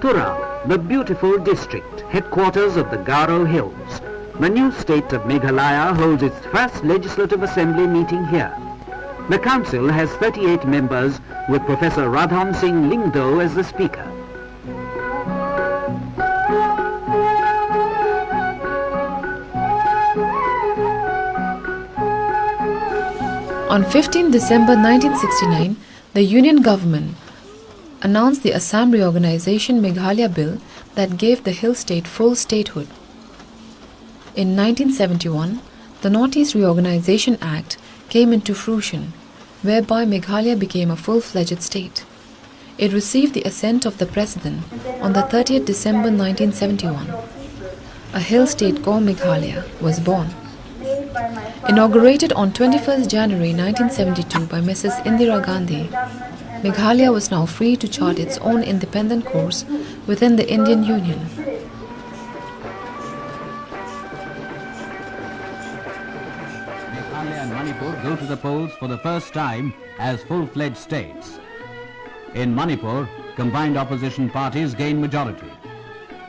Tura, the beautiful district, headquarters of the Garo Hills. The new state of Meghalaya holds its first legislative assembly meeting here. The council has 38 members with Professor Ratan Singh Lyngdoh as the speaker. On 15 December 1969, the Union government announced the Assam Reorganization Meghalaya Bill that gave the hill state full statehood. In 1971, the Northeast Reorganization Act came into fruition, whereby Meghalaya became a full-fledged state. It received the assent of the President on the 30th December 1971. A hill state called Meghalaya was born. Inaugurated on 21st January 1972 by Mrs. Indira Gandhi, Meghalaya was now free to chart its own independent course within the Indian Union. Meghalaya and Manipur go to the polls for the first time as full-fledged states. In Manipur, combined opposition parties gain majority.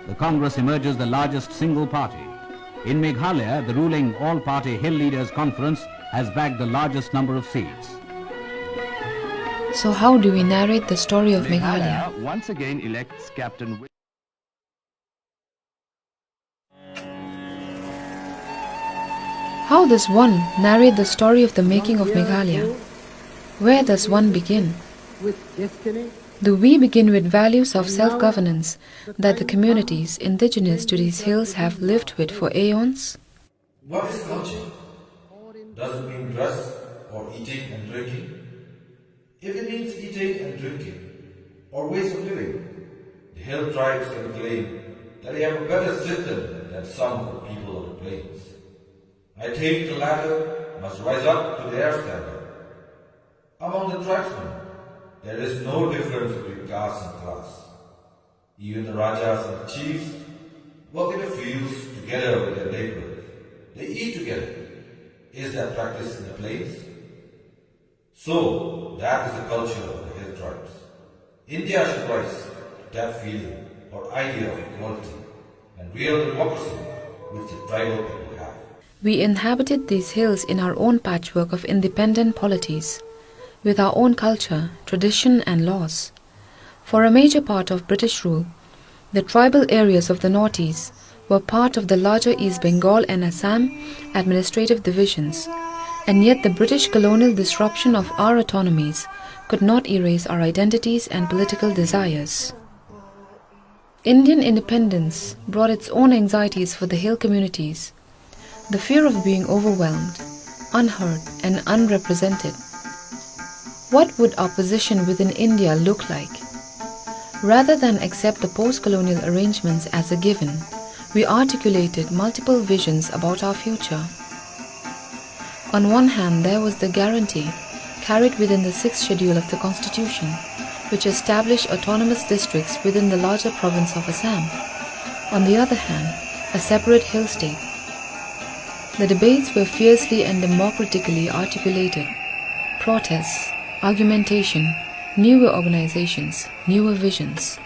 The Congress emerges the largest single party. In Meghalaya, the ruling all-party Hill Leaders Conference has bagged the largest number of seats. So how do we narrate the story of Meghalaya? Once again elects Captain. How does one narrate the story of the making of Meghalaya? Where does one begin? Do we begin with values of self-governance that the communities indigenous to these hills have lived with for aeons? What is culture? Does it mean dress or eating and drinking? If it means eating and drinking or ways of living, the hill tribes can claim that they have a better system than some of the people of the plains. I think the latter must rise up to their standard. Among the tribesmen, there is no difference between caste and class. Even the Rajas and the chiefs work in the fields together with their neighbors. They eat together. Is that practiced in the plains? So, that is the culture of the hill tribes. India should rise to that feeling or idea of equality and real democracy which the tribal people have. We inhabited these hills in our own patchwork of independent polities, with our own culture, tradition and laws. For a major part of British rule, the tribal areas of the Northeast were part of the larger East Bengal and Assam administrative divisions, and yet the British colonial disruption of our autonomies could not erase our identities and political desires. Indian independence brought its own anxieties for the hill communities, the fear of being overwhelmed, unheard and unrepresented. What would our position within India look like? Rather than accept the post-colonial arrangements as a given, we articulated multiple visions about our future. On one hand, there was the guarantee, carried within the 6th schedule of the Constitution, which established autonomous districts within the larger province of Assam. On the other hand, a separate hill state. The debates were fiercely and democratically articulated. Protests, argumentation, newer organizations, newer visions.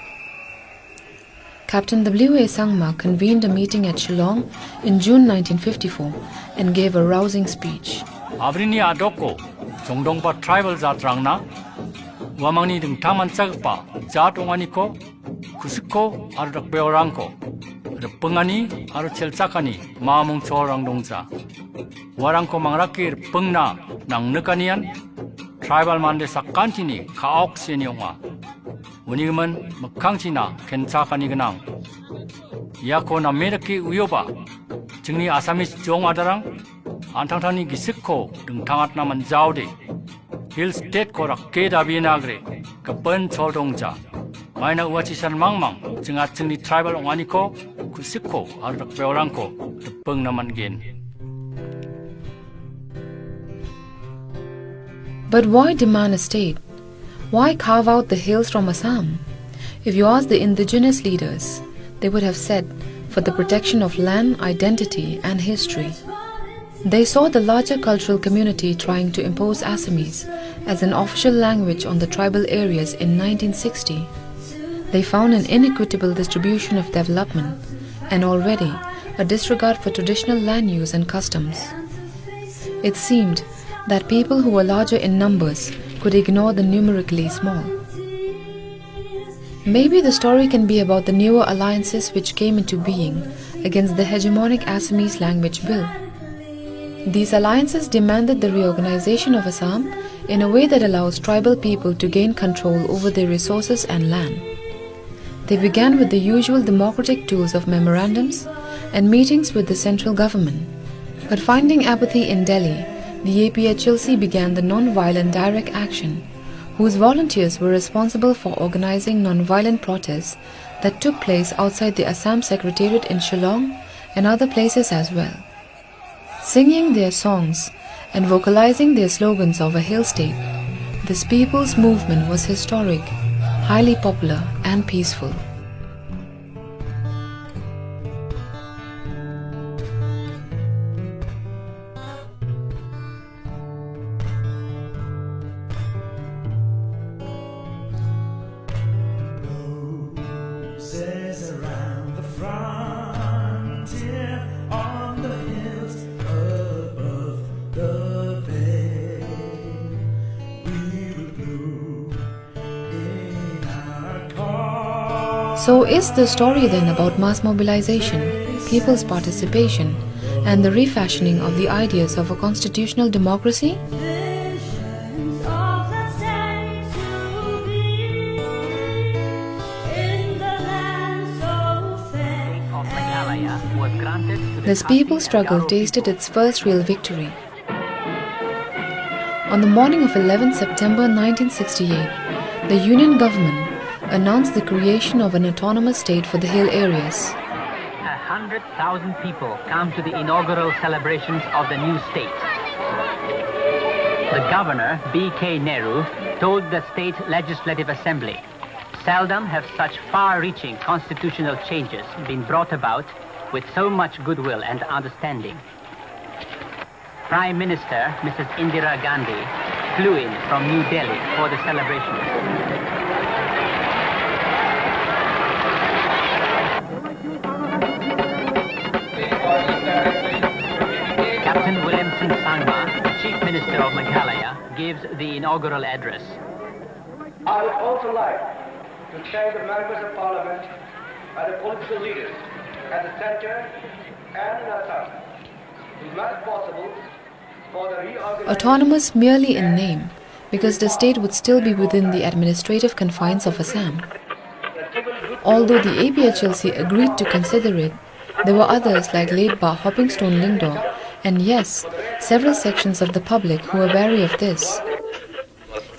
Captain W.A. Sangma convened a meeting at Shillong in June 1954 and gave a rousing speech. Abrini adoko Jongdongpa tribal zatrangna wamangni dingtaman tsagpa zat onganiko kusiko arak beorangko repengani aru chelcakani mamung chorang dongza warangko mangrakir pengna nang nekanian tribal mande sakantini kaok senionga uniman makangchina kenchakani ganang yako na meraki uyoba jingni asamis jong adarang antangtani gisikko dengtangat naman jaude hill state korak ke dabi nagre kapen chodongja maina uachisan mangmang jingat jingni tribal onganiko kusikko arak beorangko peng naman gen. But why demand a state? Why carve out the hills from Assam? If you ask the indigenous leaders, they would have said, for the protection of land, identity and history. They saw the larger cultural community trying to impose Assamese as an official language on the tribal areas in 1960. They found an inequitable distribution of development and already a disregard for traditional land use and customs. It seemed that people who were larger in numbers could ignore the numerically small. Maybe the story can be about the newer alliances which came into being against the hegemonic Assamese language bill. These alliances demanded the reorganization of Assam in a way that allows tribal people to gain control over their resources and land. They began with the usual democratic tools of memorandums and meetings with the central government. But finding apathy in Delhi, the APHLC began the non-violent direct action, whose volunteers were responsible for organizing non-violent protests that took place outside the Assam Secretariat in Shillong and other places as well. Singing their songs and vocalizing their slogans of a hill state, this people's movement was historic, highly popular and peaceful. So is the story then about mass mobilization, people's participation, and the refashioning of the ideas of a constitutional democracy? This people's struggle tasted its first real victory. On the morning of 11 September 1968, the Union government announced the creation of an autonomous state for the hill areas. 100,000 people come to the inaugural celebrations of the new state. The governor, B.K. Nehru, told the State Legislative Assembly, "Seldom have such far-reaching constitutional changes been brought about with so much goodwill and understanding." Prime Minister Mrs. Indira Gandhi flew in from New Delhi for the celebrations. Chief Minister of Meghalaya, gives the inaugural address. I would also like to thank the members of Parliament and the political leaders at the centre and in Assam who made it possible for the reorganization. Autonomous merely in name, because the state would still be within the administrative confines of Assam. Although the APHLC agreed to consider it, there were others like late Ba Hoppingstone Lyngdoh, and yes, several sections of the public who were wary of this.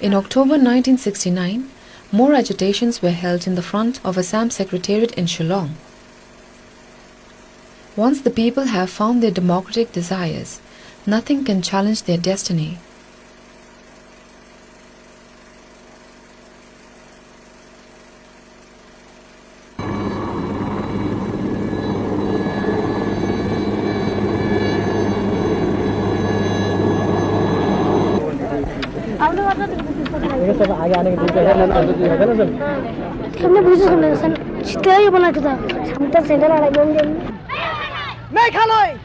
In October 1969, more agitations were held in the front of Assam Secretariat in Shillong. Once the people have found their democratic desires, nothing can challenge their destiny. Meghalaya!